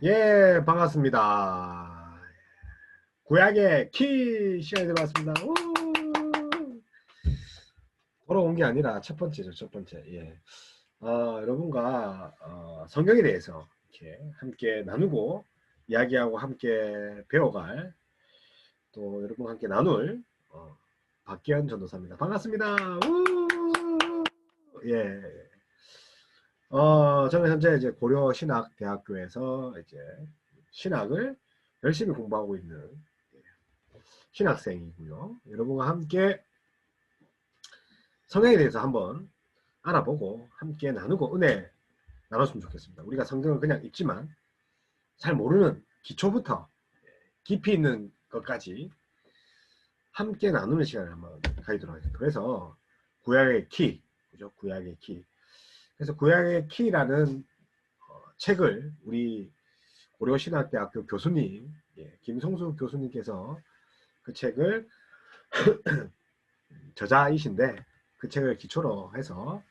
예, 반갑습니다. 구약의 키 시간이 들어왔습니다. 우! 돌아온 게 아니라 첫 번째죠, 첫 번째. 예. 여러분과 성경에 대해서 이렇게 함께 나누고 이야기하고 함께 배워갈 또 여러분과 함께 나눌 박기현 전도사입니다. 반갑습니다. 우! 예. 저는 현재 이제 고려신학대학교에서 이제 신학을 열심히 공부하고 있는 신학생이고요. 여러분과 함께 성경에 대해서 한번 알아보고 함께 나누고 은혜 나눴으면 좋겠습니다. 우리가 성경을 그냥 읽지만 잘 모르는 기초부터 깊이 있는 것까지 함께 나누는 시간을 한번 가지도록 하겠습니다. 그래서 구약의 키, 그죠? 구약의 키. 그래서 구약의 키라는 책을 우리 고려신학대학교 교수님, 김성수 교수님께서 그 책을 저자이신데 그 책을 기초로 해서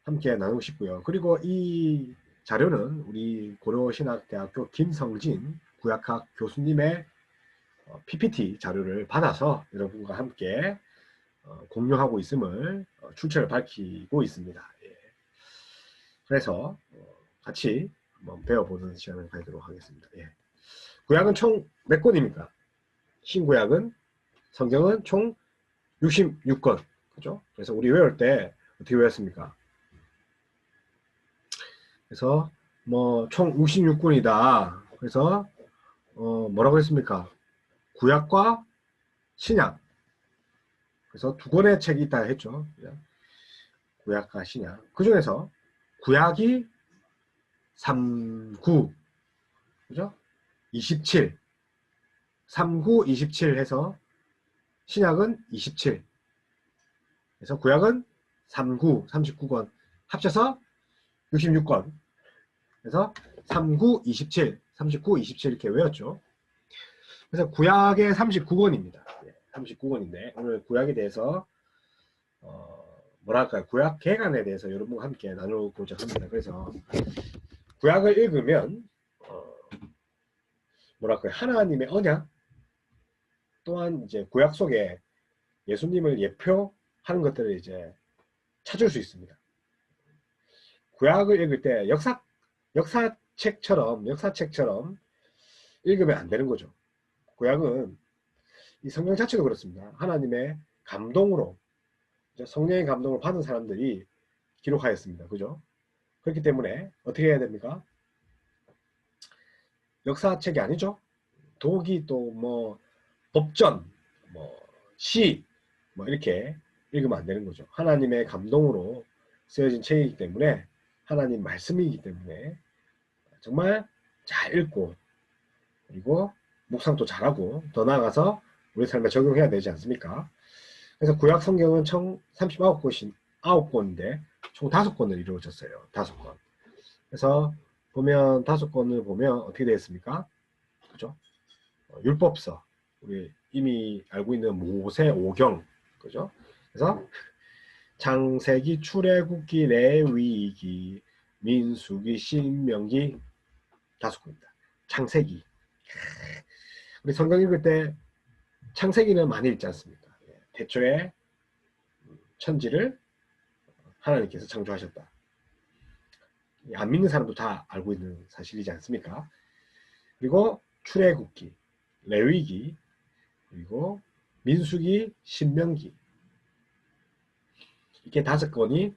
함께 나누고 싶고요. 그리고 이 자료는 우리 고려신학대학교 김성진 구약학 교수님의 PPT 자료를 받아서 여러분과 함께 공유하고 있음을 출처를 밝히고 있습니다. 예. 그래서 같이 한번 배워보는 시간을 가지도록 하겠습니다. 예. 구약은 총 몇 권입니까? 신구약은 성경은 총 66권. 그죠? 그래서 우리 외울 때 어떻게 외웠습니까? 그래서 뭐 총 66권이다. 그래서 뭐라고 했습니까? 구약과 신약. 그래서 두 권의 책이 있다 했죠. 구약과 신약. 그 중에서 구약이 39, 그죠? 27, 39, 27 해서 신약은 27. 그래서 구약은 39, 39권 합쳐서 66권. 그래서 39, 27, 39, 27 이렇게 외웠죠. 그래서 구약의 39권입니다. 39권인데 오늘 구약에 대해서 뭐랄까요, 구약 개간에 대해서 여러분과 함께 나누고자 합니다. 그래서 구약을 읽으면 뭐랄까요, 하나님의 언약, 또한 이제 구약 속에 예수님을 예표하는 것들을 이제 찾을 수 있습니다. 구약을 읽을 때 역사책처럼 읽으면 안 되는 거죠. 구약은 이 성경 자체도 그렇습니다. 하나님의 감동으로, 성령의 감동을 받은 사람들이 기록하였습니다. 그죠? 그렇기 때문에 어떻게 해야 됩니까? 역사책이 아니죠. 도기, 또 뭐 법전, 뭐 시, 뭐 이렇게 읽으면 안 되는 거죠. 하나님의 감동으로 쓰여진 책이기 때문에, 하나님 말씀이기 때문에 정말 잘 읽고, 그리고 묵상도 잘하고, 더 나아가서 우리 삶에 적용해야 되지 않습니까? 그래서 구약 성경은 총 39권인데 총 5권을 이루어졌어요. 5권. 그래서 보면 5권을 보면 어떻게 되어 있습니까? 그죠? 율법서, 우리 이미 알고 있는 모세오경, 그죠? 그래서 창세기, 출애굽기, 레위기, 민수기, 신명기 5권입니다. 창세기. 우리 성경 읽을 때 창세기는 많이 읽지 않습니까? 태초에 천지를 하나님께서 창조하셨다. 안 믿는 사람도 다 알고 있는 사실이지 않습니까? 그리고 출애굽기, 레위기, 그리고 민수기, 신명기, 이렇게 5권이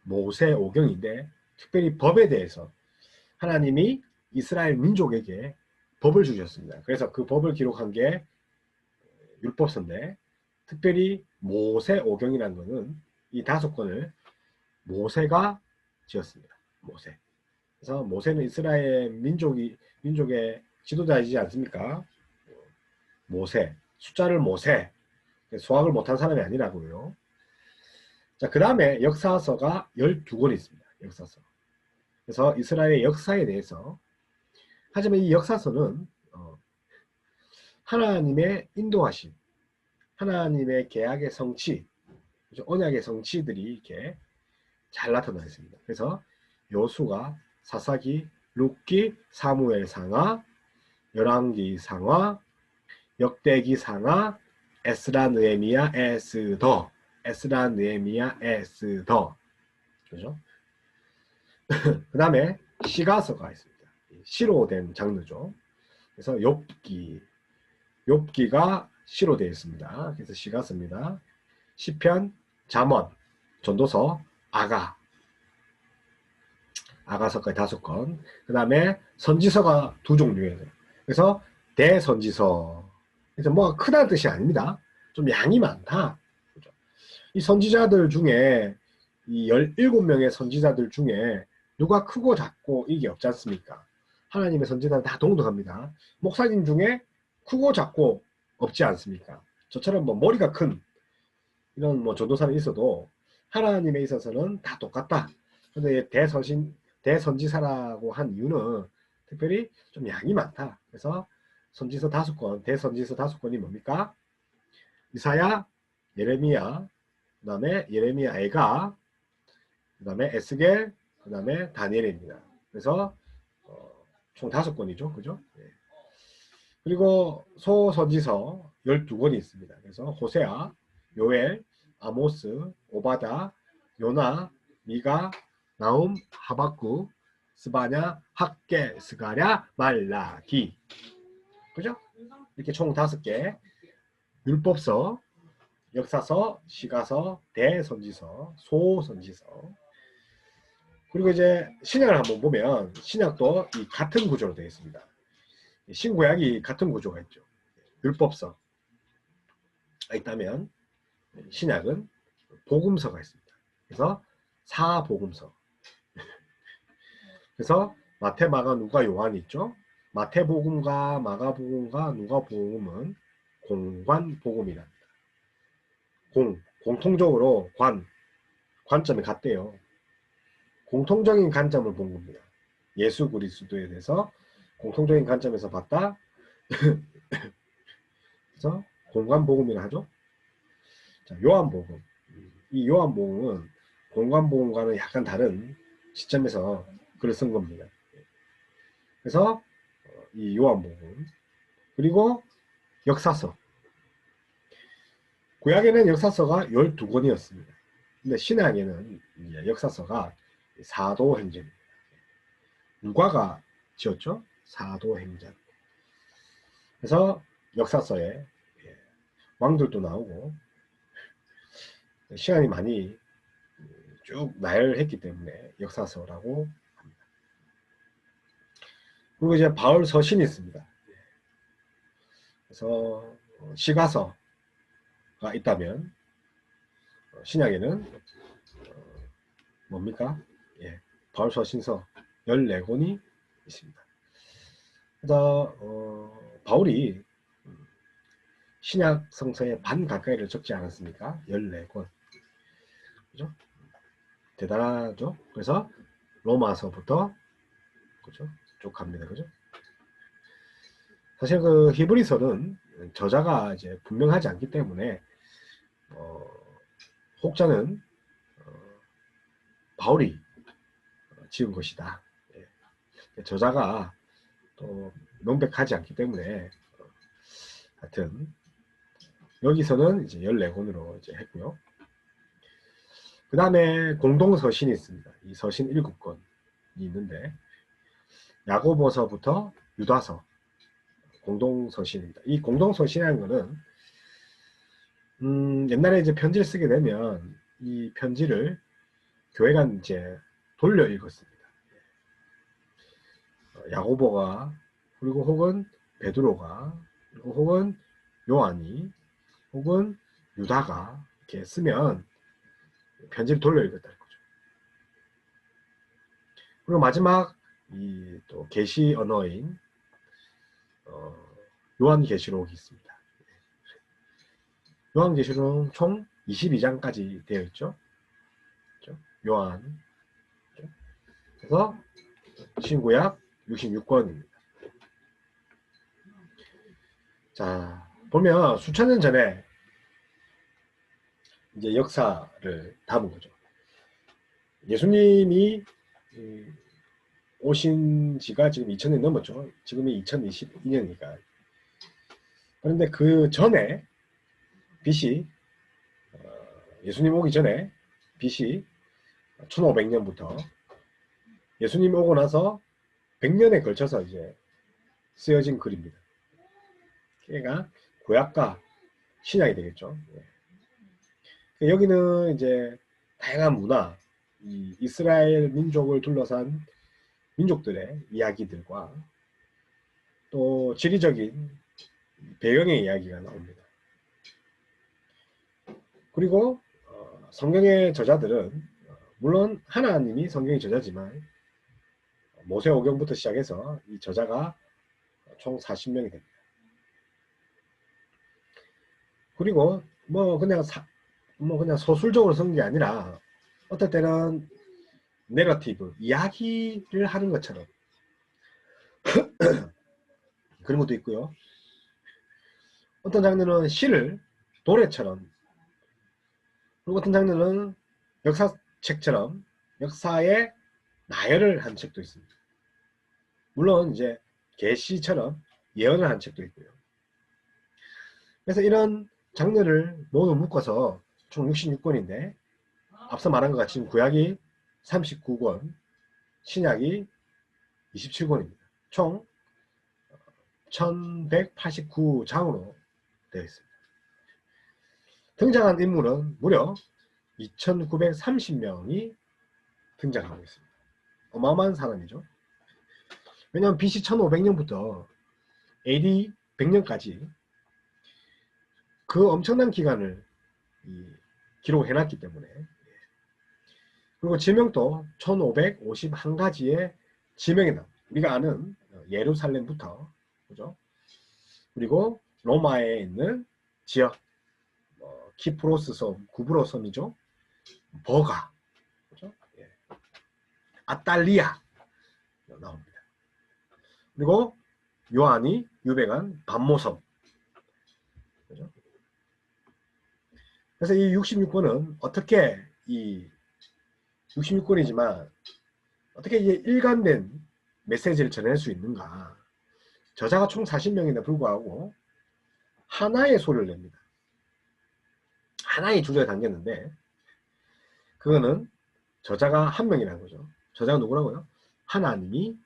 모세오경인데, 특별히 법에 대해서 하나님이 이스라엘 민족에게 법을 주셨습니다. 그래서 그 법을 기록한 게 율법서인데, 특별히 모세오경이라는 것은 이 5권을 모세가 지었습니다. 모세. 그래서 모세는 이스라엘 민족의 지도자이지 않습니까? 모세. 숫자를 모세. 수학을 못한 사람이 아니라고요. 자, 그 다음에 역사서가 12권이 있습니다. 역사서. 그래서 이스라엘의 역사에 대해서, 하지만 이 역사서는 하나님의 인도하심, 하나님의 계약의 성취, 언약의 성취들이 이렇게 잘 나타나 있습니다. 그래서 여수가, 사사기, 룻기, 사무엘 상하, 열왕기 상하, 역대기 상하, 에스라, 느헤미야, 에스더, 에스라, 느헤미야, 에스더. 그죠? 그 다음에 시가서가 있습니다. 시로 된 장르죠. 그래서 욥기가 시로 되어 있습니다. 그래서 시가서입니다. 시편, 잠언, 전도서, 아가서까지 5건. 그 다음에 선지서가 2종류예요. 그래서 대선지서. 그래서 뭐가 크다는 뜻이 아닙니다. 좀 양이 많다. 그죠? 이 선지자들 중에 이 17명의 선지자들 중에 누가 크고 작고 이게 없지 않습니까? 하나님의 선지자는 다 동등합니다. 목사님 중에 크고 작고 없지 않습니까? 저처럼 뭐 머리가 큰 이런 뭐 전도사는 있어도 하나님에 있어서는 다 똑같다. 근데 대선지사라고 한 이유는 특별히 좀 양이 많다. 그래서 선지서 5권, 대선지서 5권이 뭡니까? 이사야, 예레미야, 그 다음에 예레미야 애가, 그 다음에 에스겔, 그 다음에 다니엘입니다. 그래서 총 5권이죠. 그죠? 네. 그리고 소선지서 12권이 있습니다. 그래서 호세아, 요엘, 아모스, 오바다, 요나, 미가, 나움, 하박국, 스바냐, 학계, 스가랴, 말라기. 그죠? 이렇게 총 5개. 율법서, 역사서, 시가서, 대선지서, 소선지서. 그리고 이제 신약을 한번 보면 신약도 이 같은 구조로 되어 있습니다. 신구약이 같은 구조가 있죠. 율법서가 있다면 신약은 복음서가 있습니다. 그래서 사복음서. 그래서 마태, 마가, 누가, 요한이 있죠. 마태복음과 마가복음과 누가복음은 공관복음이랍니다. 공통적으로 관점이 같대요. 공통적인 관점을 본 겁니다. 예수 그리스도에 대해서 공통적인 관점에서 봤다. 그래서 공관복음이라 하죠. 자, 요한복음. 이 요한복음은 공관복음과는 약간 다른 시점에서 글을 쓴 겁니다. 그래서 이 요한복음. 그리고 역사서. 구약에는 역사서가 12권이었습니다. 근데 신약에는 역사서가 사도행전입니다. 누가가 지었죠? 사도행전. 그래서 역사서에 왕들도 나오고 시간이 많이 쭉 나열했기 때문에 역사서라고 합니다. 그리고 이제 바울 서신이 있습니다. 그래서 시가서가 있다면 신약에는 뭡니까? 바울 서신서 14권이 있습니다. 그래서 바울이 신약 성서의 반 가까이를 적지 않았습니까? 14권. 그죠? 대단하죠? 그래서 로마서부터 그죠? 쭉 갑니다. 그죠? 사실 그 히브리서는 저자가 이제 분명하지 않기 때문에 혹자는 바울이 지은 것이다. 저자가 또 명백하지 않기 때문에 하여튼 여기서는 이제 14권으로 이제 했고요. 그 다음에 공동서신이 있습니다. 이 서신 7권이 있는데 야고보서부터 유다서 공동서신입니다. 이 공동서신이라는 거는 옛날에 이제 편지를 쓰게 되면 이 편지를 교회가 이제 돌려 읽었습니다. 야고보가 그리고 혹은 베드로가 그리고 혹은 요한이 혹은 유다가 이렇게 쓰면 편지를 돌려 읽었다는 거죠. 그리고 마지막 이 또 계시 언어인 요한계시록이 있습니다. 요한계시록은 총 22장까지 되어 있죠. 그렇죠? 요한. 그래서 신구약 66권입니다. 자, 보면 수천 년 전에 이제 역사를 담은 거죠. 예수님이 오신 지가 지금 2000년이 넘었죠. 지금이 2022년이니까. 그런데 그 전에 BC 예수님 오기 전에 BC 1500년부터 예수님 오고 나서 100년에 걸쳐서 이제 쓰여진 글입니다. 얘가 구약과 신약이 되겠죠. 여기는 이제 다양한 문화, 이 이스라엘 민족을 둘러싼 민족들의 이야기들과 또 지리적인 배경의 이야기가 나옵니다. 그리고 성경의 저자들은 물론 하나님이 성경의 저자지만 모세오경부터 시작해서 이 저자가 총 40명이 됩니다. 그리고 뭐 그냥 서술적으로 쓴 게 아니라 어떨 때는 내러티브, 이야기를 하는 것처럼 그런 것도 있고요. 어떤 장르는 시를 노래처럼, 그리고 어떤 장르는 역사책처럼 역사에 나열을 한 책도 있습니다. 물론 이제 계시처럼 예언을 한 책도 있고요. 그래서 이런 장르를 모두 묶어서 총 66권인데 앞서 말한 것 같이 구약이 39권, 신약이 27권입니다. 총 1189장으로 되어 있습니다. 등장한 인물은 무려 2930명이 등장하고 있습니다. 어마어마한 사람이죠. 왜냐하면 BC 1500년부터 AD 100년까지 그 엄청난 기간을 기록해놨기 때문에, 그리고 지명도 1551가지의 지명이 나옵니다. 우리가 아는 예루살렘부터, 그죠? 그리고 로마에 있는 지역, 키프로스 섬, 구브로 섬이죠. 버가, 그죠? 예. 아탈리아 나옵니다. 그리고 요한이 유배한 반모섬, 그죠? 그래서 이 66권은 어떻게, 이 66권이지만 어떻게 이제 일관된 메시지를 전할 수 있는가. 저자가 총 40명인데 불구하고 하나의 소리를 냅니다. 하나의 주제에 담겼는데 그거는 저자가 한 명이라는 거죠. 저자가 누구라고요? 하나님이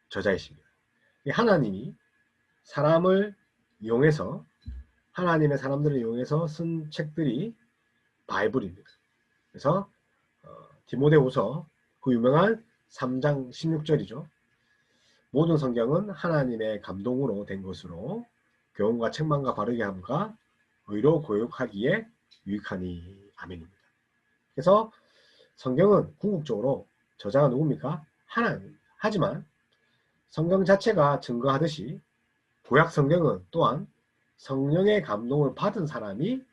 저자이십니다. 하나님이 사람을 이용해서, 하나님의 사람들을 이용해서 쓴 책들이 바이블입니다. 그래서 디모데후서 그 유명한 3장 16절이죠. 모든 성경은 하나님의 감동으로 된 것으로 교훈과 책망과 바르게 함과 의로 교육하기에 유익하니. 아멘입니다. 그래서 성경은 궁극적으로 저자가 누굽니까? 하나님입니다. 하지만 성경 자체가 증거하듯이 구약 성경은 또한 성령의 감동을 받은 사람이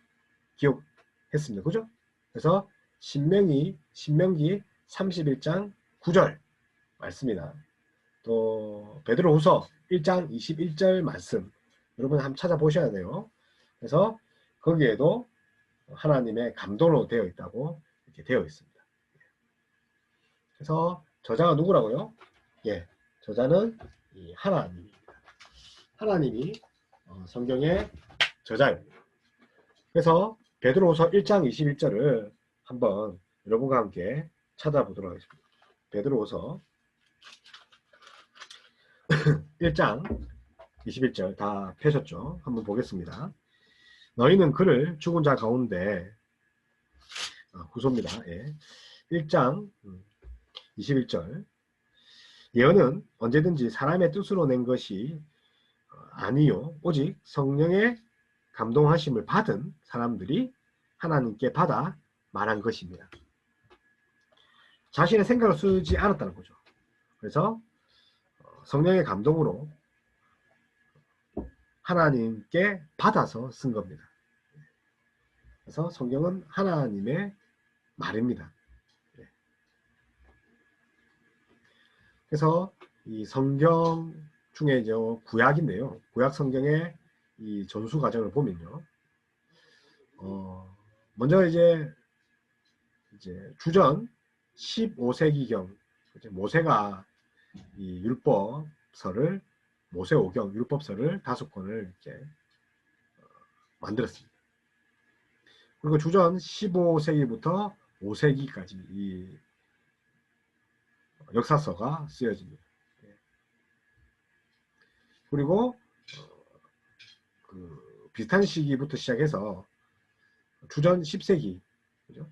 기록했습니다. 그죠? 그래서 신명기 31장 9절 말씀이나 또 베드로후서 1장 21절 말씀, 여러분 한번 찾아보셔야 돼요. 그래서 거기에도 하나님의 감동으로 되어 있다고 이렇게 되어 있습니다. 그래서 저자가 누구라고요? 예, 저자는 이 하나님입니다. 하나님이 성경의 저자입니다. 그래서 베드로후서 1장 21절을 한번 여러분과 함께 찾아보도록 하겠습니다. 베드로후서 1장 21절 다 펴셨죠? 한번 보겠습니다. 너희는 그를 죽은 자 가운데, 후소입니다. 예. 1장 21절 예언은 언제든지 사람의 뜻으로 낸 것이 아니요 오직 성령의 감동하심을 받은 사람들이 하나님께 받아 말한 것입니다. 자신의 생각을 쓰지 않았다는 거죠. 그래서 성령의 감동으로 하나님께 받아서 쓴 겁니다. 그래서 성경은 하나님의 말입니다. 그래서 이 성경 중에 이제 구약인데요. 구약 성경의 이 전수 과정을 보면요. 먼저 이제 주전 15세기경, 모세가 이 율법서를 모세오경 율법서를 5권을 이렇게 만들었습니다. 그리고 주전 15세기부터 5세기까지 이 역사서가 쓰여집니다. 그리고 그 비슷한 시기부터 시작해서 주전 10세기, 그죠?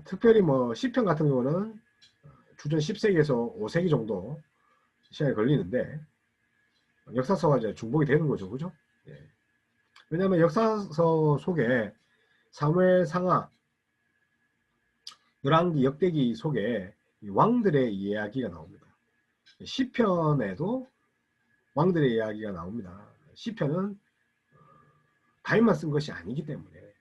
특별히 뭐 시편 같은 경우는 주전 10세기에서 5세기 정도 시간이 걸리는데 역사서가 이제 중복이 되는 거죠, 그죠? 왜냐하면 역사서 속에 사무엘 상하, 열왕기, 역대기 속에 왕들의 이야기가 나옵니다. 시편에도 왕들의 이야기가 나옵니다. 시편은 다윗만 쓴 것이 아니기 때문에,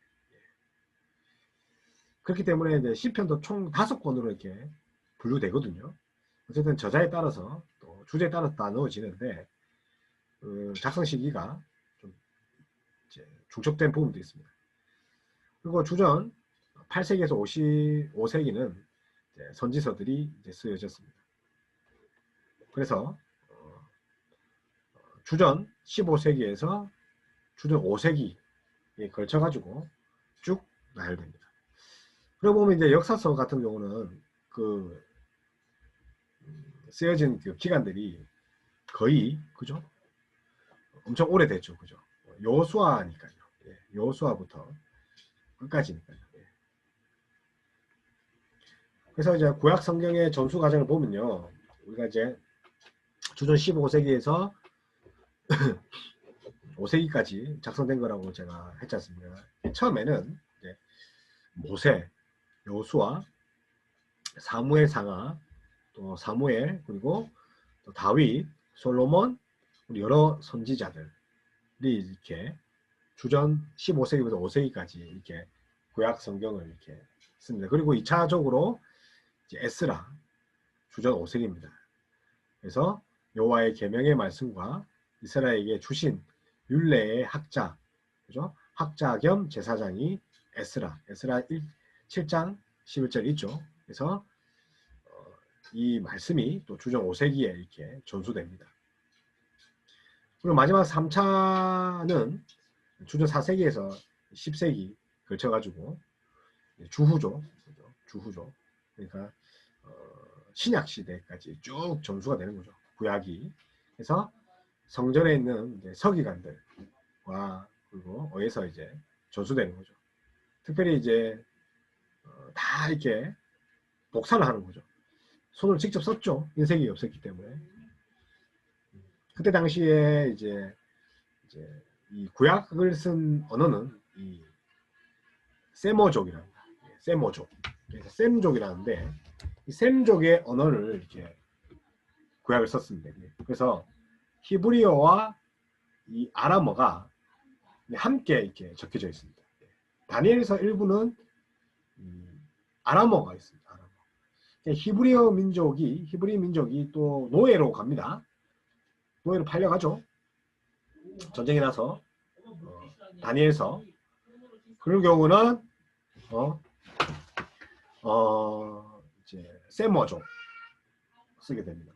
그렇기 때문에 이제 시편도 총 5권으로 이렇게 분류되거든요. 어쨌든 저자에 따라서 또 주제에 따라서 나누어지는데 작성 시기가 좀 이제 중첩된 부분도 있습니다. 그리고 주전 8세기에서 55세기는 이제 선지서들이 이제 쓰여졌습니다. 그래서 주전 15세기에서 주전 5세기에 걸쳐 가지고 쭉 나열됩니다. 그러고 보면 이제 역사서 같은 경우는 그 쓰여진 그 기간들이 거의, 그죠? 엄청 오래됐죠, 그죠? 여호수아니까요. 여호수아부터 끝까지니까요. 그래서 이제 구약 성경의 전수 과정을 보면요, 우리가 이제 주전 15세기에서 5세기까지 작성된 거라고 제가 했지 않습니까? 처음에는 이제 모세, 여호수아, 사무엘 상하, 또 사무엘, 그리고 또 다윗, 솔로몬, 여러 선지자들이 이렇게 주전 15세기부터 5세기까지 이렇게 구약 성경을 이렇게 씁니다. 그리고 2차적으로 이제 에스라, 주전 5세기입니다. 그래서 여호와의 계명의 말씀과 이스라엘에게 주신 율례의 학자, 그죠? 학자 겸 제사장이 에스라 7장 11절 있죠. 그래서 이 말씀이 또 주전 5세기에 이렇게 전수됩니다. 그리고 마지막 3차는 주전 4세기에서 10세기 걸쳐가지고 주후조, 그러니까 신약 시대까지 쭉 전수가 되는 거죠. 구약이. 그래서 성전에 있는 이제 서기관들과 그리고 어에서 이제 전수되는 거죠. 특별히 이제 다 이렇게 복사를 하는 거죠. 손을 직접 썼죠. 인쇄기 없었기 때문에. 그때 당시에 이제 이 구약을 쓴 언어는 이 세머족이랍니다. 세머족. 그래서 셈족이라는데 이 셈족의 언어를 이렇게 구약을 썼습니다. 그래서 히브리어와 이 아람어가 함께 이렇게 적혀져 있습니다. 다니엘서 일부는 아람어가 있습니다. 아람어. 히브리 민족이 또 노예로 갑니다. 노예로 팔려가죠. 전쟁이 나서 다니엘서. 그런 경우는 이제 세머족 쓰게 됩니다.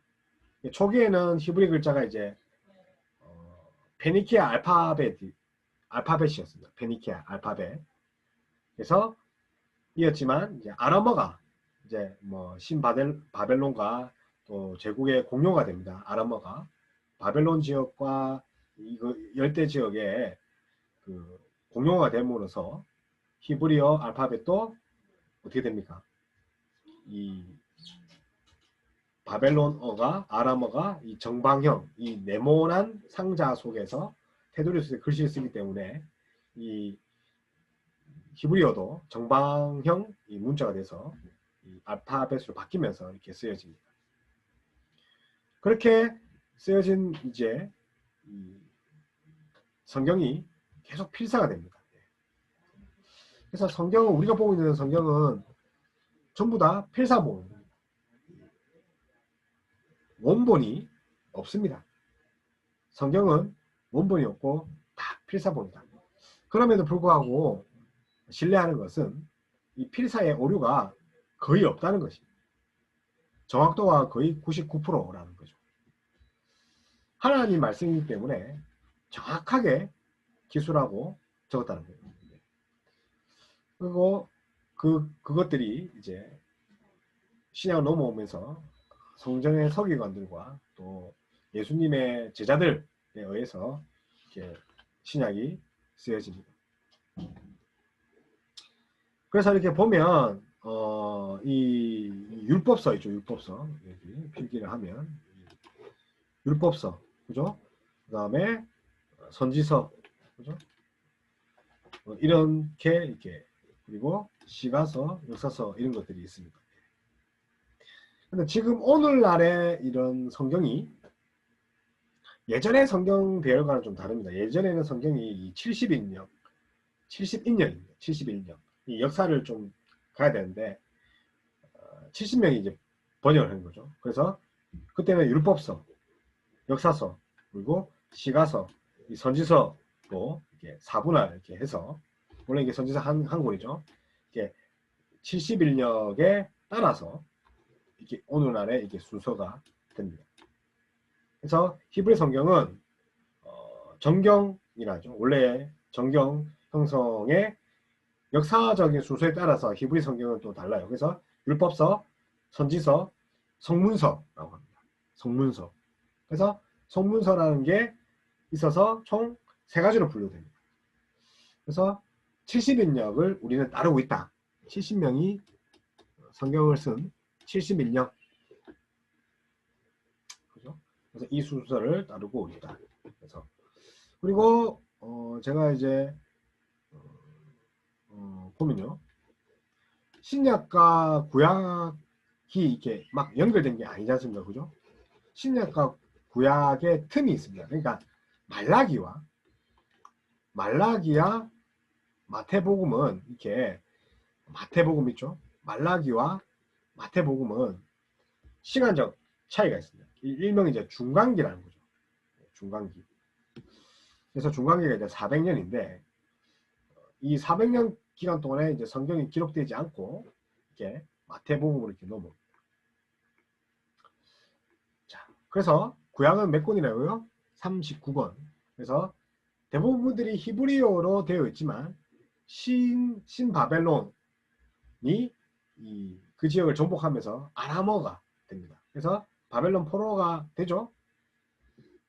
초기에는 히브리 글자가 이제 페니키아 알파벳이었습니다. 페니키아 알파벳. 그래서 이었지만 이제 아람어가 이제 뭐 바벨론과 또 제국의 공용어가 됩니다. 아람어가 바벨론 지역과 이거 열대 지역에 그 공용어가 됨으로써 히브리어 알파벳도 어떻게 됩니까? 이 바벨론어가 아람어가 이 정방형, 이 네모난 상자 속에서 테두리 속에 글씨를 쓰기 때문에 이 히브리어도 정방형 이 문자가 돼서 이 알파벳으로 바뀌면서 이렇게 쓰여집니다. 그렇게 쓰여진 이제 이 성경이 계속 필사가 됩니다. 그래서 성경은 우리가 보고 있는 성경은 전부 다 필사본입니다. 원본이 없습니다. 성경은 원본이 없고 다 필사본이다. 그럼에도 불구하고 신뢰하는 것은 이 필사의 오류가 거의 없다는 것입니다. 정확도가 거의 99%라는 거죠. 하나님 말씀이기 때문에 정확하게 기술하고 적었다는 거예요. 그리고 그것들이 이제 신약을 넘어오면서 성전의 서기관들과 또 예수님의 제자들에 의해서 이렇게 신약이 쓰여집니다. 그래서 이렇게 보면 이 율법서 있죠. 율법서 여기 필기를 하면 율법서, 그죠? 그 다음에 선지서, 그죠? 이렇게 그리고 시가서, 역사서 이런 것들이 있습니다. 근데 지금 오늘날의 이런 성경이 예전의 성경 배열과는 좀 다릅니다. 예전에는 성경이 71년, 71년입니다. 71년. 이 역사를 좀 가야 되는데 70명이 이제 번역을 한 거죠. 그래서 그때는 율법서, 역사서, 그리고 시가서, 이 선지서로 이렇게 4분할 이렇게 해서 원래 이게 선지서 한 권이죠. 이렇게 71력에 따라서 이렇게 오늘날의 이게 순서가 됩니다. 그래서 히브리 성경은 정경이라죠. 원래 정경 형성의 역사적인 순서에 따라서 히브리 성경은 또 달라요. 그래서 율법서, 선지서, 성문서라고 합니다. 성문서. 그래서 성문서라는 게 있어서 총 3가지로 분류됩니다. 그래서 70인역을 우리는 따르고 있다. 70명이 성경을 쓴 71년. 그죠? 그래서 이 순서를 따르고 있다. 그래서 그리고 제가 이제 보면요. 신약과 구약이 이렇게 막 연결된 게 아니지 않습니까? 그죠? 신약과 구약의 틈이 있습니다. 그러니까 말라기와 마태복음은 이렇게 마태복음 있죠? 말라기와 마태복음은 시간적 차이가 있습니다. 일명 이제 중간기라는 거죠. 중간기. 그래서 중간기가 이제 400년인데 이 400년 기간 동안에 이제 성경이 기록되지 않고 이렇게 마태복음으로 이렇게 넘어옵니다. 자, 그래서 구약은 몇 권이라고요? 39권. 그래서 대부분들이 히브리어로 되어 있지만 신바벨론이 그 지역을 정복하면서 아람어가 됩니다. 그래서 바벨론 포로가 되죠.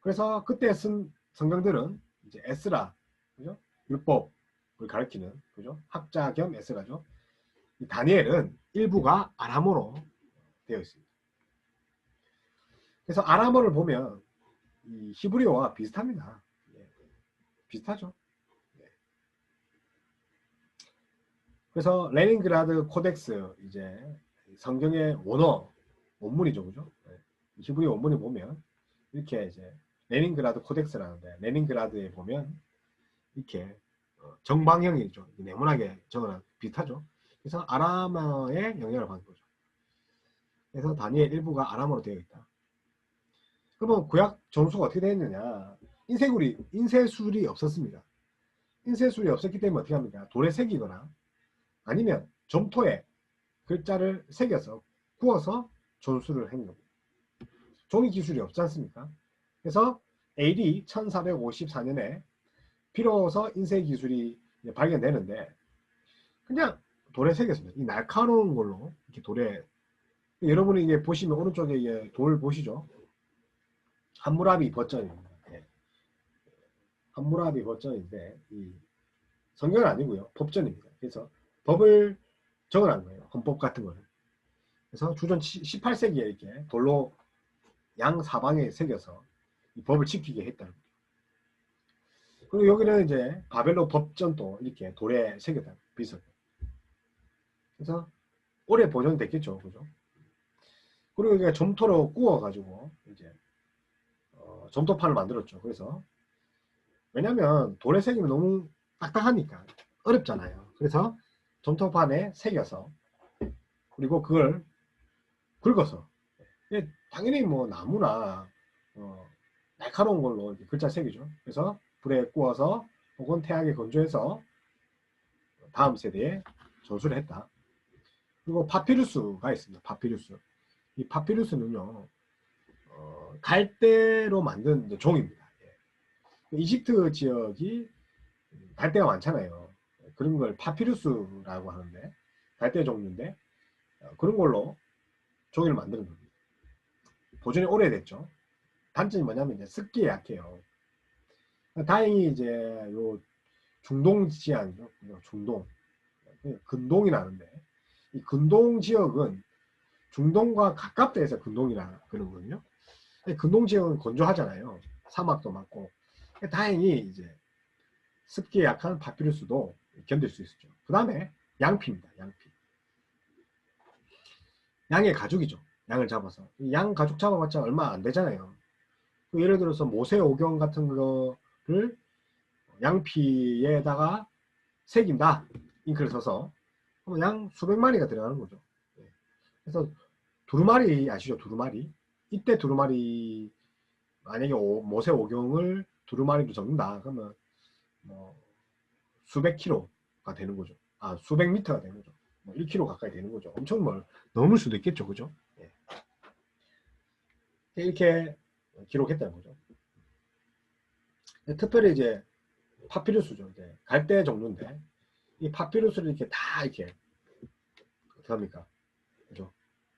그래서 그때 쓴 성경들은 이제 에스라, 그죠? 율법을 가리키는, 그죠? 학자 겸 에스라죠. 이 다니엘은 일부가 아람어로 되어 있습니다. 그래서 아람어를 보면 이 히브리어와 비슷합니다. 예, 비슷하죠. 예. 그래서 레닌그라드 코덱스 이제 성경의 원문이죠, 그죠? 예. 히브리 원문에 보면 이렇게 이제 레닌그라드 코덱스라는데 레닌그라드에 보면 이렇게 정방형이죠. 네모나게 적어놔 비슷하죠. 그래서 아람어의 영향을 받는 거죠. 그래서 다니엘 일부가 아람어로 되어 있다. 그러면 구약 전수가 어떻게 되어 있느냐? 인쇄술이 없었습니다. 인쇄술이 없었기 때문에 어떻게 합니까? 돌에 새기거나 아니면 점토에 글자를 새겨서 구워서 전수를 한 겁니다. 종이 기술이 없지 않습니까? 그래서 AD 1454년에 비로소 인쇄 기술이 발견되는데 그냥 돌에 새겼습니다. 이 날카로운 걸로 이렇게 돌에 여러분이 이게 보시면 오른쪽에 이게 돌 보시죠? 함무라비 버전입니다. 네. 함무라비 버전인데 이 성경은 아니고요. 법전입니다. 그래서 법을 적어놓은 거예요. 헌법 같은 거를. 그래서 주전 18세기에 이렇게 돌로 양 사방에 새겨서 이 법을 지키게 했다는 거죠. 그리고 여기는 이제 바벨론 법전도 이렇게 돌에 새겼다. 비슷하게. 그래서 오래 보존됐겠죠. 그죠? 그리고 이게 점토로 구워가지고 이제 점토판을 만들었죠. 그래서 왜냐면 돌에 새기면 너무 딱딱하니까 어렵잖아요. 그래서 점토판에 새겨서 그리고 그걸 긁어서 당연히 뭐 나무나 날카로운 걸로 글자 새기죠. 그래서 불에 구워서 혹은 태양에 건조해서 다음 세대에 전수를 했다. 그리고 파피루스가 있습니다. 파피루스. 이 파피루스는요, 갈대로 만든 이제 종입니다. 예. 이집트 지역이 갈대가 많잖아요. 그런 걸 파피루스라고 하는데, 갈대 종류인데, 그런 걸로 종이를 만드는 겁니다. 보존이 오래됐죠. 단점이 뭐냐면 이제 습기에 약해요. 다행히 이제 요 중동 지역이죠. 중동. 근동이 나는데, 이 근동 지역은 중동과 가깝다 해서 근동이라 그러거든요. 근동 지역은 건조하잖아요. 사막도 많고. 다행히 이제 습기에 약한 파피루스도 견딜 수 있었죠. 그 다음에 양피입니다. 양피. 양의 가죽이죠. 양을 잡아서. 양 가죽 잡아봤자 얼마 안 되잖아요. 예를 들어서 모세오경 같은 거를 양피에다가 새긴다. 잉크를 써서. 양 수백 마리가 들어가는 거죠. 그래서 두루마리 아시죠? 두루마리. 이때 두루마리 만약에 모세오경을 두루마리로 적는다. 그러면 뭐 수백 킬로가 되는 거죠. 아, 수백 미터가 되는 거죠. 뭐 1km 가까이 되는 거죠. 엄청 넘을 수도 있겠죠. 그죠? 예. 이렇게 기록했다는 거죠. 특별히 이제 파피루스죠. 이제 갈대 종류인데 이 파피루스를 이렇게 다 이렇게 어떻게 합니까? 그죠?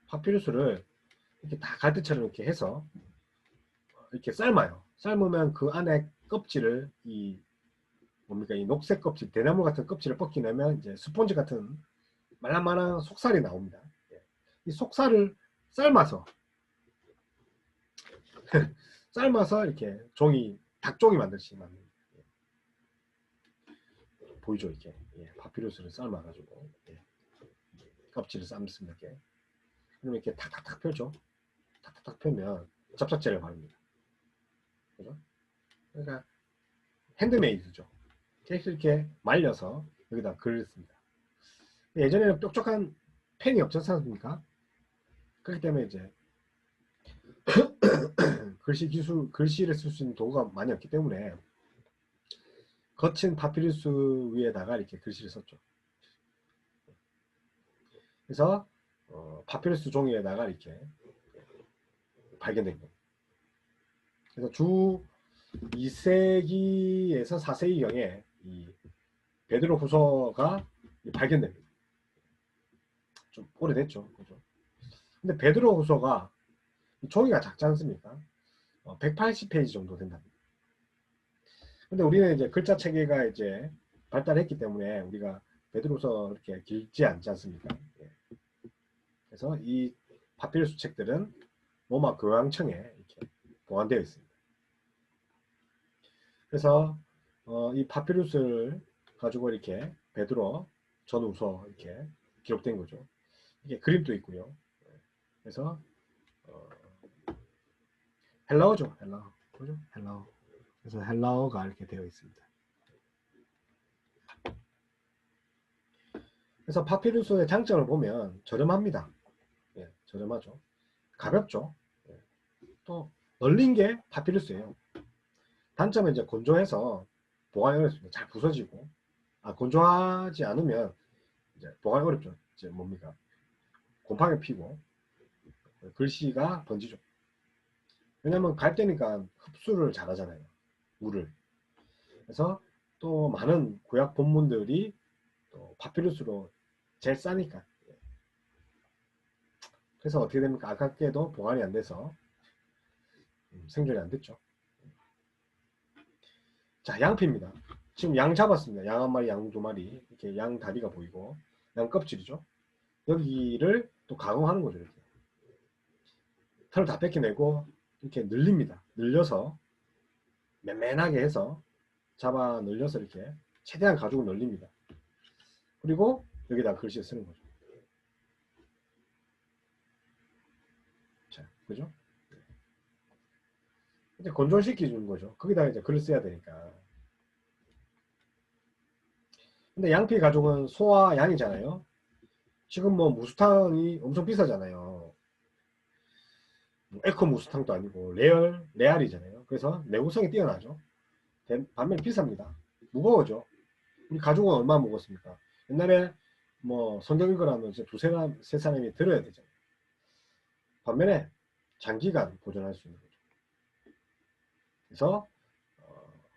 파피루스를 이렇게 다 갈대처럼 이렇게 해서 이렇게 삶아요. 삶으면 그 안에 껍질을 이 뭡니까? 이 녹색 껍질, 대나무 같은 껍질을 벗기내면 이제 스폰지 같은 말랑말랑 속살이 나옵니다. 이 속살을 삶아서 삶아서 이렇게 종이 닭종이 만들듯이 만든 보이죠? 이렇게 파피루스를 삶아가지고 껍질을 삶습니다. 이렇게 그러면 이렇게 탁탁탁 펴죠. 탁탁탁 펴면 접착제를 바릅니다. 그죠? 그러니까 핸드메이드죠. 계속 이렇게 말려서 여기다 글을 씁니다. 예전에는 뾰족한 펜이 없었지 않습니까? 그렇기 때문에 이제 글씨를 쓸 수 있는 도구가 많이 없기 때문에 거친 파피루스 위에다가 이렇게 글씨를 썼죠. 그래서 파피루스 종이에다가 이렇게 발견된 거예요. 그래서 주 2세기에서 4세기경에 이 베드로 후서가 발견됩니다. 좀 오래됐죠. 그죠? 근데 베드로 후서가 종이가 작지 않습니까? 180페이지 정도 된답니다. 근데 우리는 이제 글자 체계가 이제 발달했기 때문에 우리가 베드로서 이렇게 길지 않지 않습니까? 그래서 이 파피루스 책들은 로마 교황청에 이렇게 보관되어 있습니다. 그래서 이 파피루스를 가지고 이렇게 베드로 전후서 이렇게 기록된 거죠. 이게 그림도 있고요. 그래서 헬라어죠. 헬라어. 그죠? 헬라어. 그래서 헬라어가 이렇게 되어 있습니다. 그래서 파피루스의 장점을 보면 저렴합니다. 저렴하죠. 가볍죠. 또 널린 게 파피루스예요. 단점은 이제 건조해서 보관이 어렵습니다. 잘 부서지고, 건조하지 않으면 이제 보관이 어렵죠. 이제 뭡니까? 곰팡이 피고 글씨가 번지죠. 왜냐면 갈대니까 흡수를 잘하잖아요. 물을. 그래서 또 많은 구약 본문들이 또 파피루스로 제일 싸니까. 그래서 어떻게 됩니까? 아깝게도 보관이 안 돼서 생존이 안 됐죠. 자, 양피입니다. 지금 양 잡았습니다. 양 한 마리, 양 두 마리. 이렇게 양 다리가 보이고, 양 껍질이죠. 여기를 또 가공하는 거죠. 이렇게. 털을 다 뺏겨내고, 이렇게 늘립니다. 늘려서, 맨맨하게 해서, 잡아 늘려서 이렇게, 최대한 가죽을 늘립니다. 그리고 여기다 글씨 쓰는 거죠. 자, 그죠? 이제 건조시켜 주는 거죠. 거기다 이제 글을 써야 되니까. 근데 양피 가죽은 소와 양이잖아요. 지금 뭐 무스탕이 엄청 비싸잖아요. 에코 무스탕도 아니고 레알이잖아요. 그래서 내구성이 뛰어나죠. 반면에 비쌉니다. 무거워져. 우리 가죽은 얼마 무겁습니까? 옛날에 뭐 성경 읽으라면 이제 두세 세 사람이 들어야 되잖아요. 반면에 장기간 보존할 수 있는 거죠. 그래서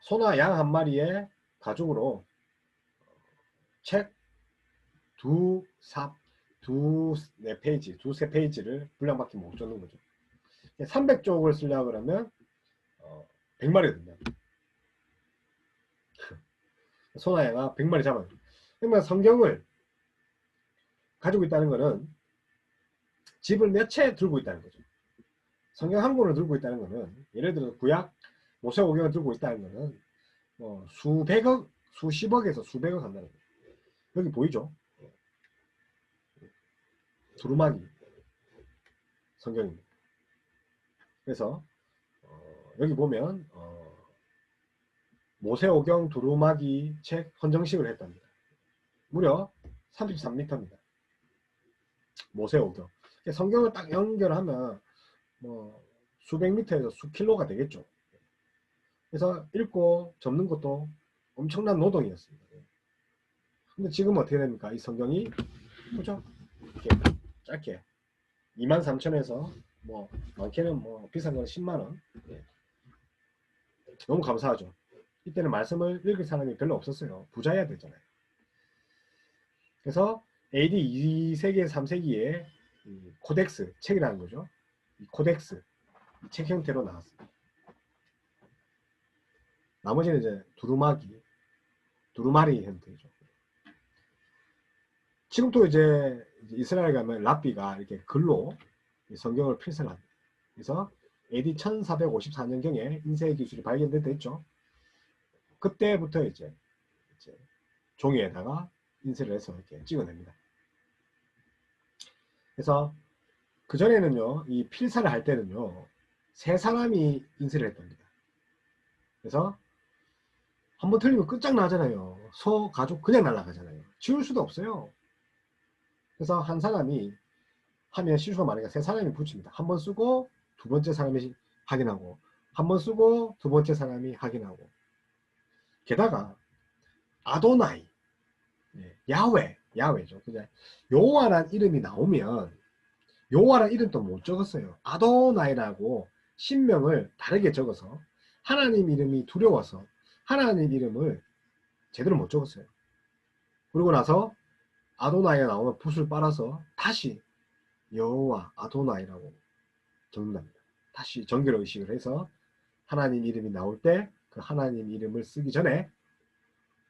소나 양 한 마리의 가죽으로 책 두세 페이지를 분량밖에 못 줬는 거죠. 300쪽을 쓰려고 그러면 100마리가 된다. 소나 양아 100마리 잡아요. 그러면 성경을 가지고 있다는 것은 집을 몇 채 들고 있다는 거죠. 성경 한 권을 들고 있다는 것은, 예를 들어 구약 모세오경을 들고 있다는 것은 뭐 수백억, 수십억에서 수백억 한다는 거죠. 여기 보이죠? 두루마기 성경입니다. 그래서 여기 보면 모세오경 두루마기 책 헌정식을 했답니다. 무려 33m입니다. 모세오경. 성경을 딱 연결하면 뭐 수백 미터에서 수킬로가 되겠죠. 그래서 읽고 접는 것도 엄청난 노동이었습니다. 근데 지금 어떻게 됩니까? 이 성경이 그죠? 이렇게 짧게 23,000원에서 뭐 많게는 뭐 비싼 건 10만원. 예. 너무 감사하죠. 이때는 말씀을 읽을 사람이 별로 없었어요. 부자여야 되잖아요. 그래서 AD 2세기, 3세기에 코덱스 책이라는 거죠. 이 코덱스 책 형태로 나왔습니다. 나머지는 이제 두루마리 형태죠. 지금도 이제 이스라엘 가면 랍비가 이렇게 글로 성경을 필사를 합니다. 그래서 AD 1454년경에 인쇄 기술이 발견됐죠. 그때부터 이제 종이에다가 인쇄를 해서 이렇게 찍어냅니다. 그래서 그전에는요, 이 필사를 할 때는요, 세 사람이 인쇄를 했답니다. 그래서 한번 틀리면 끝장나잖아요. 소, 가죽 그냥 날아가잖아요. 지울 수도 없어요. 그래서 한 사람이 하면 실수가 많으니까 세 사람이 붙입니다. 한 번 쓰고 두 번째 사람이 확인하고, 한 번 쓰고 두 번째 사람이 확인하고. 게다가 아도나이, 야훼죠. 그냥 여호와란 이름이 나오면 여호와란 이름도 못 적었어요. 아도나이라고 신명을 다르게 적어서 하나님 이름이 두려워서 하나님 이름을 제대로 못 적었어요. 그러고 나서 아도나이가 나오면 붓을 빨아서 다시 여호와 아도나이라고 적는답니다. 다시 정결의식을 해서 하나님 이름이 나올 때 그 하나님 이름을 쓰기 전에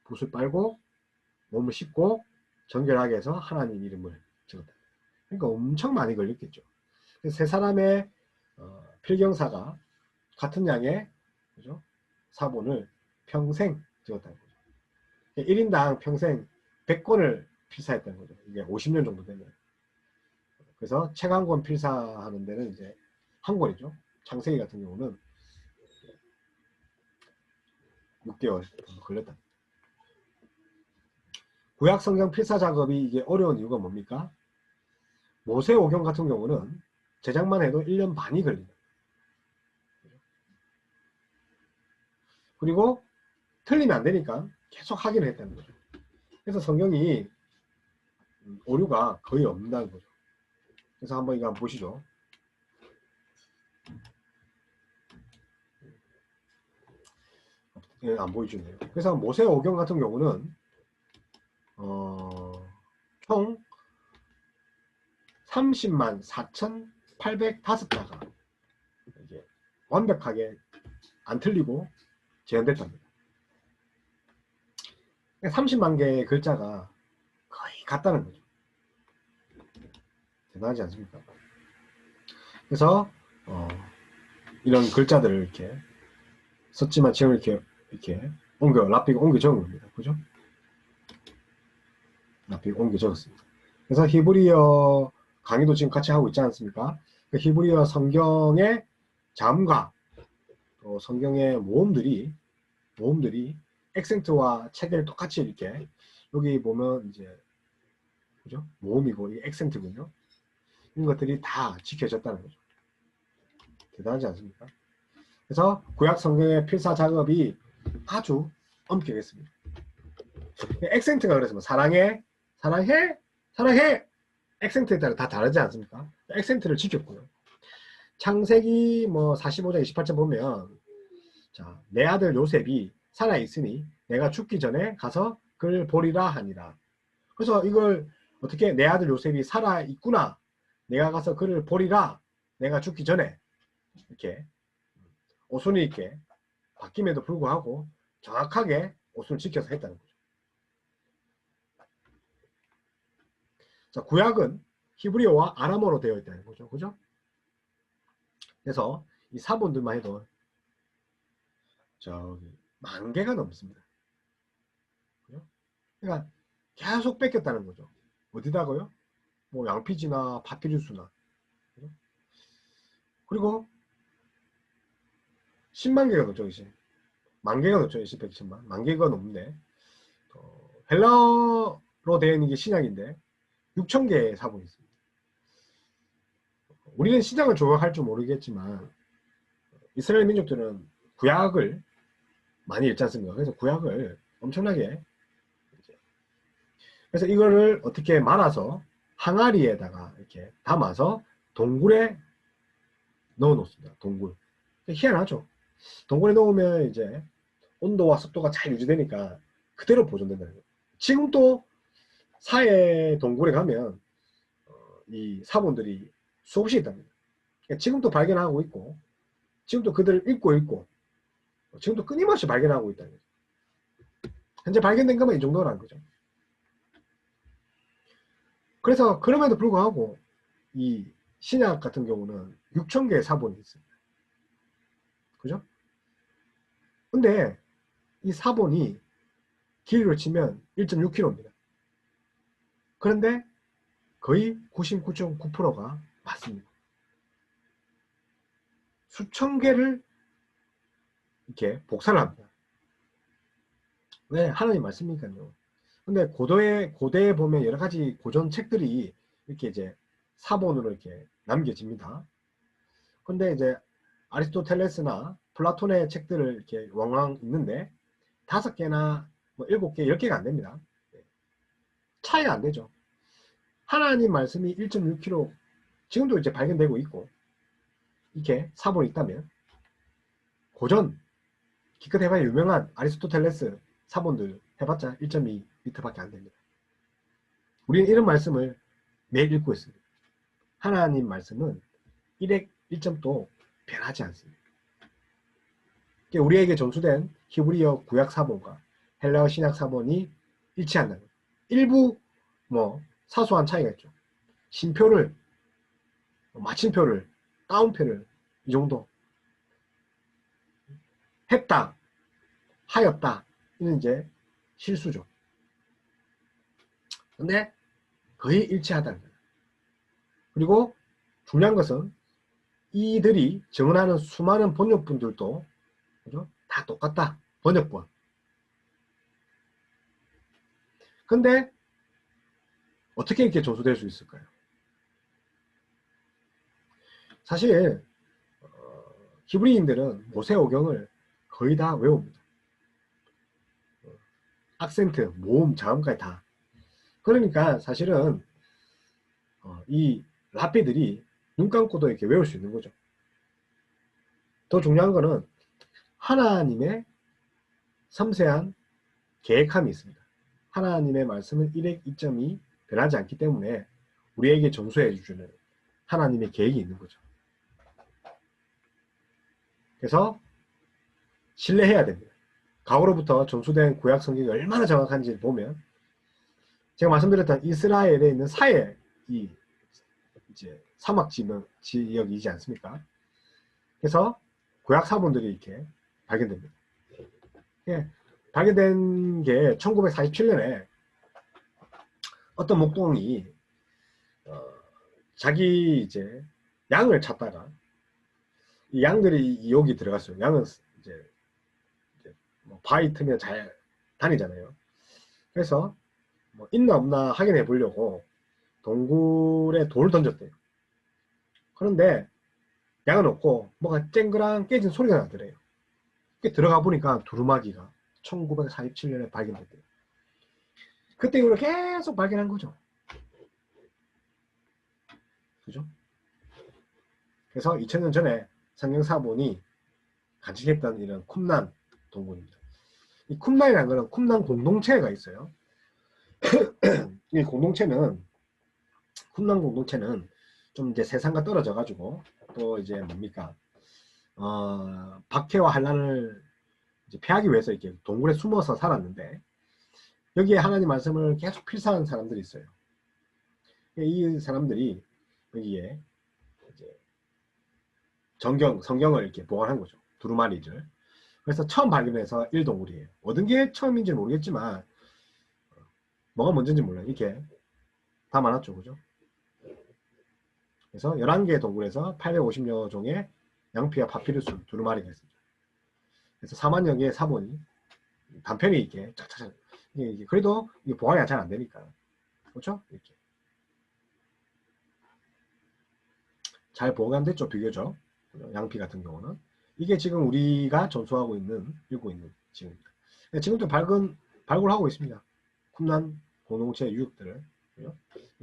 붓을 빨고 몸을 씻고 정결하게 해서 하나님 이름을 적었다. 그러니까 엄청 많이 걸렸겠죠. 세 사람의 필경사가 같은 양의 그죠? 사본을 평생 적었다는 거죠. 1인당 평생 100권을 필사했다는 거죠. 이게 50년 정도 되면. 그래서 책 한 권 필사하는 데는 이제 한 권이죠. 창세기 같은 경우는 6개월 정도 걸렸다. 구약 성경 필사 작업이 이게 어려운 이유가 뭡니까? 모세오경 같은 경우는 제작만 해도 1년 반이 걸립니다. 그리고 틀리면 안 되니까 계속 확인을 했다는 거죠. 그래서 성경이 오류가 거의 없다는 거죠. 그래서 한번 이거 한번 보시죠. 예, 안 보이시네요. 그래서 모세오경 같은 경우는 총 30만 4,805자가 이게 완벽하게 안 틀리고 재현됐답니다. 30만 개의 글자가 거의 같다는 거죠. 대단하지 않습니까? 그래서 이런 글자들을 이렇게 썼지만 지금 이렇게 랍비가 옮겨 적은 겁니다. 그죠? 랍비가 옮겨 적었습니다. 그래서 히브리어 강의도 지금 같이 하고 있지 않습니까? 그 히브리어 성경의 잠과 또 성경의 모음들이 액센트와 체계를 똑같이 이렇게 여기 보면 이제 그죠? 모음이고 이게 액센트군요. 이런 것들이 다 지켜졌다는 거죠. 대단하지 않습니까? 그래서 구약 성경의 필사 작업이 아주 엄격했습니다. 액센트가 그래서 뭐 사랑해, 사랑해, 사랑해 액센트에 따라 다 다르지 않습니까? 액센트를 지켰고요. 창세기 뭐 45장 28절 보면 자, 내 아들 요셉이 살아 있으니 내가 죽기 전에 가서 그를 보리라 하니라. 그래서 이걸 어떻게 내 아들 요셉이 살아 있구나. 내가 가서 그를 보리라. 내가 죽기 전에 이렇게 오순이 있게 바뀜에도 불구하고 정확하게 오순을 지켜서 했다는 거죠. 자, 구약은 히브리어와 아람어로 되어 있다는 거죠. 그죠? 그래서 이 사본들만 해도 저기 10,000개가 넘습니다. 그죠? 그러니까 계속 뺏겼다는 거죠. 어디다가요? 뭐 양피지나 파피루스나. 그죠? 그리고 10만 개가 넘죠, 이제. 10,000개가 넘죠, 100천만. 10,000개가 넘는데 헬라어로 되어 있는 게 신약인데 6,000개의 사본이 있습니다. 우리는 신약을 조각할 줄 모르겠지만 이스라엘 민족들은 구약을 많이 읽지 않습니까? 그래서 구약을 엄청나게 그래서 이거를 어떻게 말아서 항아리에다가 이렇게 담아서 동굴에 넣어 놓습니다. 동굴. 희한하죠. 동굴에 넣으면 이제 온도와 습도가 잘 유지되니까 그대로 보존된다는 거예요. 지금 또 사해 동굴에 가면 이 사본들이 수없이 있답니다. 그러니까 지금도 발견하고 있고 지금도 그들을 읽고 지금도 끊임없이 발견하고 있다는 거죠. 현재 발견된 것만 이 정도라는 거죠. 그래서 그럼에도 불구하고 이 신약 같은 경우는 6,000개의 사본이 있습니다. 그죠? 근데 이 사본이 길이로 치면 1.6km입니다. 그런데 거의 99.9%가 맞습니다. 수천 개를 이렇게 복사를 합니다. 왜? 하나님 말씀이니까요. 근데 고대에 보면 여러 가지 고전 책들이 이렇게 이제 사본으로 이렇게 남겨집니다. 근데 이제 아리스토텔레스나 플라톤의 책들을 이렇게 왕왕 있는데 5개나 뭐 7개, 10개가 안 됩니다. 차이가 안 되죠. 하나님 말씀이 1.6km 지금도 이제 발견되고 있고 이렇게 사본이 있다면 고전 기껏 해봐야 유명한 아리스토텔레스 사본들 해봤자 1.2m밖에 안 됩니다. 우리는 이런 말씀을 매일 읽고 있습니다. 하나님 말씀은 1획 1점도 변하지 않습니다. 우리에게 전수된 히브리어 구약 사본과 헬라어 신약 사본이 일치한다는 거예요. 일부 뭐 사소한 차이가 있죠. 신표를 마침표를 따옴표를 이 정도 했다 하였다 이는 이제 실수죠. 근데 거의 일치하다는 거예요. 그리고 중요한 것은 이들이 정언하는 수많은 번역본들도 그죠? 다 똑같다. 번역본. 근데 어떻게 이렇게 전수될 수 있을까요? 사실 히브리인들은 모세오경을 거의 다 외웁니다. 악센트, 모음, 자음까지 다. 그러니까 사실은 이 라피들이 눈 감고도 이렇게 외울 수 있는 거죠. 더 중요한 거는 하나님의 섬세한 계획함이 있습니다. 하나님의 말씀은 1획 2.2 변하지 않기 때문에 우리에게 전수해 주시는 하나님의 계획이 있는 거죠. 그래서 신뢰해야 됩니다. 과거로부터 전수된 구약 성경이 얼마나 정확한지를 보면 제가 말씀드렸던 이스라엘에 있는 사해 이 이제 사막 지역이지 않습니까? 그래서 구약 사본들이 이렇게 발견됩니다. 예, 발견된 게 1947년에 어떤 목동이 자기 이제 양을 찾다가 이 양들이 여기 들어갔어요. 양은 이제 뭐 바위 틈에 잘 다니잖아요. 그래서 뭐 있나 없나 확인해 보려고 동굴에 돌을 던졌대요. 그런데 양은 없고 뭐가 쨍그랑 깨진 소리가 나더래요. 들어가 보니까 두루마기가 1947년에 발견됐대요. 그때 이후로 계속 발견한 거죠. 그죠? 그래서 2000년 전에 성경 사본이 간직했던 이런 쿰란 동굴입니다. 이 쿰란이라는 것은 쿰란 공동체가 있어요. 이 공동체는 쿰란 공동체는 좀 이제 세상과 떨어져 가지고 또 이제 뭡니까 박해와 환란을 이제 피하기 위해서 이렇게 동굴에 숨어서 살았는데 여기에 하나님 말씀을 계속 필사하는 사람들이 있어요. 이 사람들이 여기에 이제 성경을 이렇게 보관한 거죠. 두루마리를. 그래서 처음 발견해서 1동굴이에요. 얻은 게 처음인지 모르겠지만 뭐가 먼저인지 몰라요. 이렇게 다 많았죠. 그죠? 그래서 11개의 동굴에서 850여 종의 양피와 파피루스 두루마리가 있습니다. 그래서 4만여 개의 사본이 단편이 이렇게 쫙쫙 그래도 이게 보관이 잘 안 되니까 그렇죠? 이렇게 잘 보관됐죠. 비교적 양피 같은 경우는 이게 지금 우리가 전수하고 있는 읽고 있는 지금입니다. 지금도 발굴하고 있습니다. 쿰란 공동체 유역들을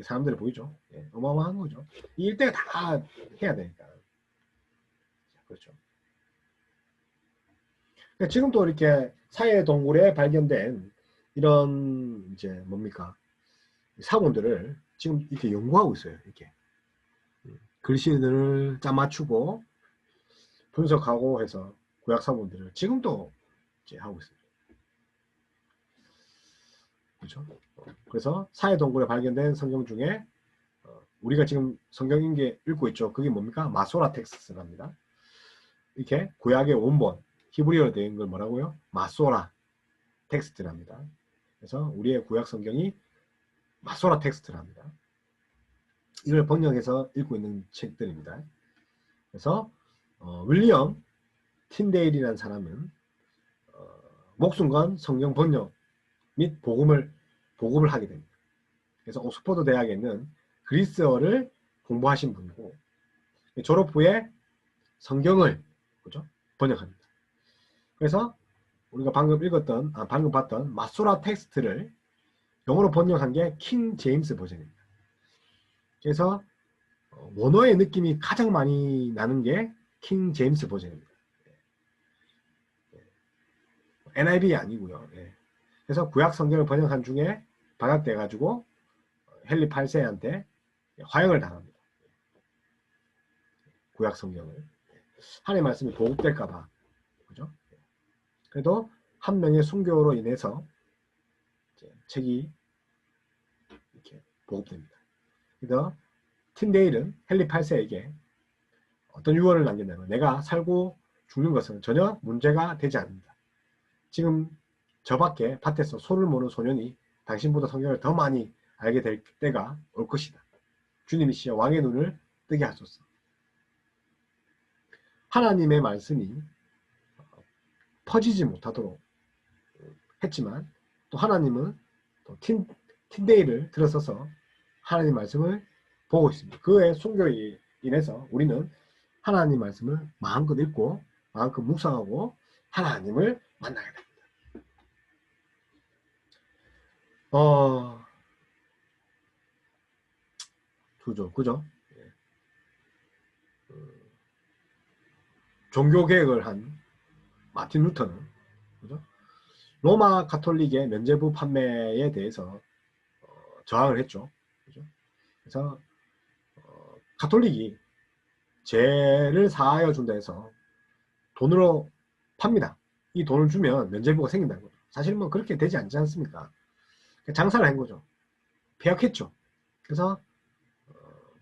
사람들이 보이죠. 예, 어마어마한 거죠. 이 일대가 다 해야 되니까 그렇죠. 지금도 이렇게 사해 동굴에 발견된 이런 이제 뭡니까 사본들을 지금 이렇게 연구하고 있어요. 이렇게 글씨들을 짜 맞추고 분석하고 해서 구약 사본들을 지금도 이제 하고 있습니다. 그렇죠? 그래서 사해 동굴에 발견된 성경 중에 우리가 지금 성경 인계 읽고 있죠. 그게 뭡니까? 마소라 텍스트랍니다. 이렇게 구약의 원본 히브리어로 된 걸 뭐라고요? 마소라 텍스트랍니다. 그래서 우리의 구약 성경이 마소라 텍스트랍니다. 이걸 번역해서 읽고 있는 책들입니다. 그래서 윌리엄 틴데일이라는 사람은 목숨 건 성경 번역 및 복음을 하게 됩니다. 그래서 옥스퍼드 대학에 있는 그리스어를 공부하신 분이고 졸업 후에 성경을 그죠? 번역합니다. 그래서 우리가 방금 방금 봤던 마소라 텍스트를 영어로 번역한 게 킹 제임스 버전입니다. 그래서 원어의 느낌이 가장 많이 나는 게 킹 제임스 버전입니다. NIV 아니고요. 그래서 구약 성경을 번역한 중에 발각돼 가지고 헨리 8세한테 화형을 당합니다. 구약 성경을 하나님의 말씀이 보급될까봐 그죠? 그래도 한 명의 순교로 인해서 책이 이렇게 보급됩니다. 그래서 틴데일은 헨리 8세에게 어떤 유언을 남겼냐면 내가 살고 죽는 것은 전혀 문제가 되지 않는다. 지금 저 밖에 밭에서 소를 모는 소년이 당신보다 성경을 더 많이 알게 될 때가 올 것이다. 주님이시여 왕의 눈을 뜨게 하소서. 하나님의 말씀이 퍼지지 못하도록 했지만 또 하나님은 또 틴데이를 들어서서 하나님 말씀을 보고 있습니다. 그의 순교에 인해서 우리는 하나님 말씀을 마음껏 읽고 마음껏 묵상하고 하나님을 만나게 됩니다. 그죠? 종교개혁을 한 마틴 루터는 그죠? 로마 가톨릭의 면죄부 판매에 대해서 저항을 했죠. 그죠? 그래서 가톨릭이 죄를 사하여 준다 해서 돈으로 팝니다. 이 돈을 주면 면죄부가 생긴다는 거죠. 사실 뭐 그렇게 되지 않지 않습니까? 장사를 한 거죠. 폐역했죠. 그래서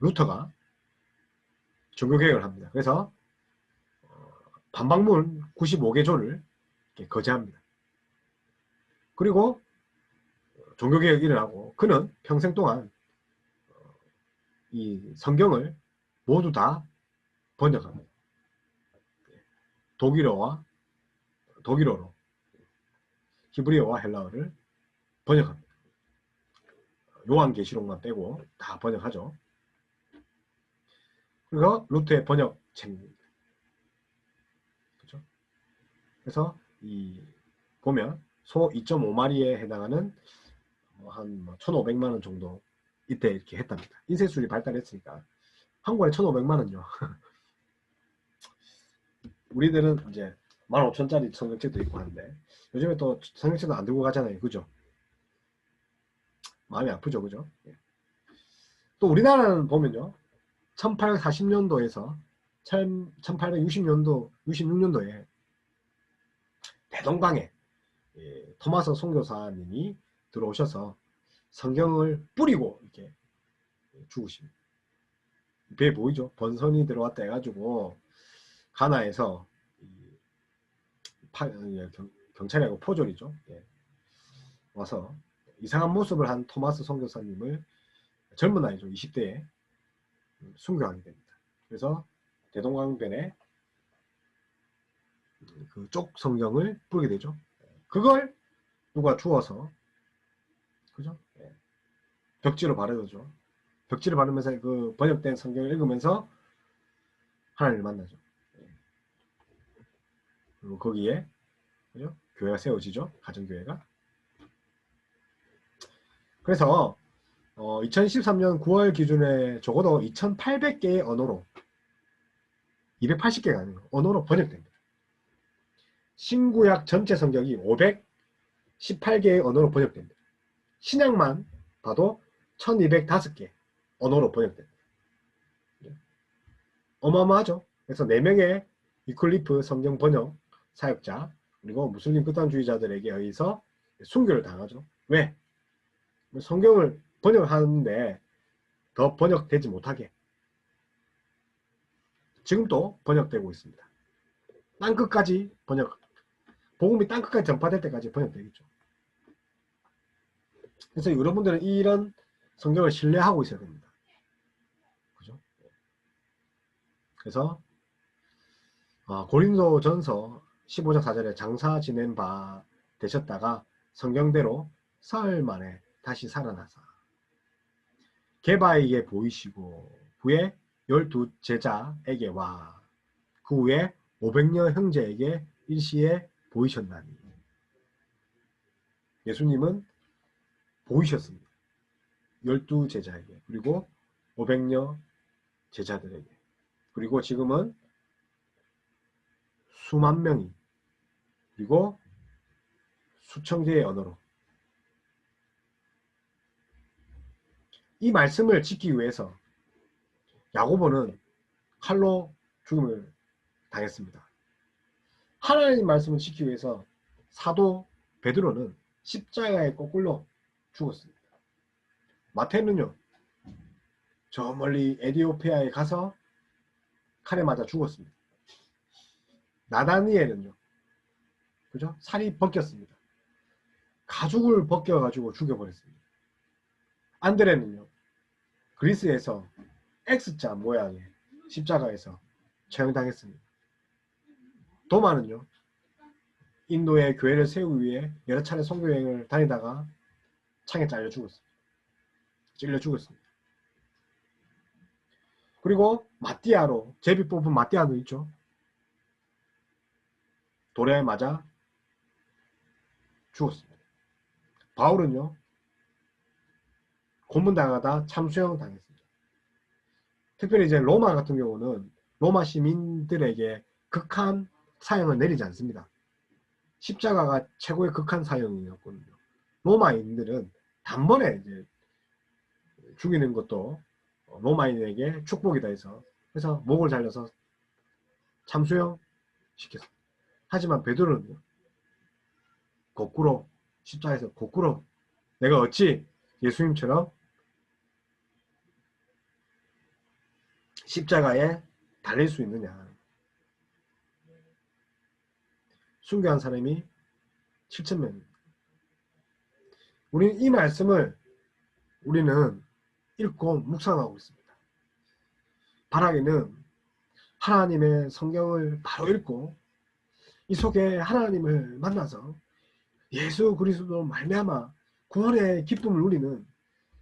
루터가 종교개혁을 합니다. 그래서 반박문 95개조를 거제합니다. 그리고 종교개혁이 일어나고 그는 평생 동안 이 성경을 모두 다 번역합니다. 독일어로 히브리어와 헬라어를 번역합니다. 요한계시록만 빼고 다 번역하죠. 그리고 루터의 번역책입니다. 그렇죠? 그래서 보면 소 2.5마리에 해당하는 한 1,500만 원 정도 이때 이렇게 했답니다. 인쇄술이 발달했으니까 한 권에 1,500만 원요. 우리들은 이제 15,000짜리 성경책도 있고 하는데 요즘에 또 성경책도 안 들고 가잖아요. 그죠? 마음이 아프죠. 그죠? 예. 또 우리나라는 보면요. 1840년도에서 1860년도, 66년도에 대동강에 토마스 선교사님이 들어오셔서 성경을 뿌리고 이렇게 죽으십니다. 배에 보이죠? 번선이 들어왔다 해가지고 가나에서 경찰하고 포졸이죠. 예. 와서 이상한 모습을 한 토마스 선교사님을 젊은 나이죠. 20대에 순교하게 됩니다. 그래서 대동강변에 그쪽 성경을 뿌리게 되죠. 그걸 누가 주워서 그죠? 예. 벽지로 바르죠. 벽지를 바르면서 그 번역된 성경을 읽으면서 하나님을 만나죠. 예. 그리고 거기에 그죠? 교회가 세워지죠. 가정교회가. 그래서 2023년 9월 기준에 적어도 2,800개의 언어로 280개가 아니고 언어로 번역됩니다. 신구약 전체 성경이 518개의 언어로 번역됩니다. 신약만 봐도 1205개 언어로 번역됩니다. 어마어마하죠. 그래서 4명의 위클리프 성경 번역 사역자 그리고 무슬림 극단주의자들에게 의해서 순교를 당하죠. 왜? 성경을 번역하는데 더 번역되지 못하게 지금도 번역되고 있습니다. 땅끝까지 번역, 복음이 땅끝까지 전파될 때까지 번역되겠죠. 그래서 여러분들은 이런 성경을 신뢰하고 있어야 됩니다. 그죠? 그래서 고린도전서 15장 4절에 장사 지낸 바 되셨다가 성경대로 사흘 만에 다시 살아나사 게바에게 보이시고 후에 12 제자에게 와 그 후에 500여 형제에게 일시에 보이셨나니 예수님은 보이셨습니다. 12 제자에게 그리고 500여 제자들에게 그리고 지금은 수만 명이 그리고 수천 개의 언어로 이 말씀을 지키기 위해서 야고보는 칼로 죽음을 당했습니다. 하나님 말씀을 지키기 위해서 사도 베드로는 십자가에 거꾸로 죽었습니다. 마태는요 저 멀리 에디오피아에 가서 칼에 맞아 죽었습니다. 나다니엘은요 그죠? 살이 벗겼습니다. 가죽을 벗겨가지고 죽여버렸습니다. 안드레는요 그리스에서 X자 모양의 십자가에서 처형당했습니다. 도마는요 인도의 교회를 세우기 위해 여러 차례 선교여행을 다니다가 창에 잘려 죽었습니다. 찔려 죽었습니다. 그리고 마띠아로 제비 뽑은 마띠아도 있죠. 돌에 맞아 죽었습니다. 바울은요 고문당하다 참수형 당했습니다. 특별히 이제 로마 같은 경우는 로마 시민들에게 극한 사형을 내리지 않습니다. 십자가가 최고의 극한 사형이었거든요. 로마인들은 단번에 이제 죽이는 것도 로마인에게 축복이다 해서 그래서 목을 잘라서 참수형 시켰습니다. 하지만 베드로는요 거꾸로 십자가에서 거꾸로 내가 어찌 예수님처럼 십자가에 달릴 수 있느냐. 순교한 사람이 7,000명입니다. 우리는 이 말씀을 우리는 읽고 묵상하고 있습니다. 바라기는 하나님의 성경을 바로 읽고 이 속에 하나님을 만나서 예수 그리스도 말미암아 구원의 기쁨을 누리는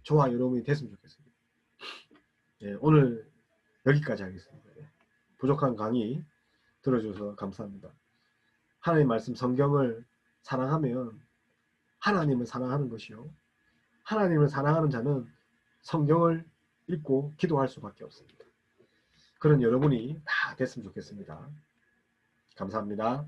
저와 여러분이 됐으면 좋겠습니다. 예, 오늘 여기까지 하겠습니다. 부족한 강의 들어주셔서 감사합니다. 하나님 말씀 성경을 사랑하면 하나님을 사랑하는 것이요 하나님을 사랑하는 자는 성경을 읽고 기도할 수밖에 없습니다. 그런 여러분이 다 됐으면 좋겠습니다. 감사합니다.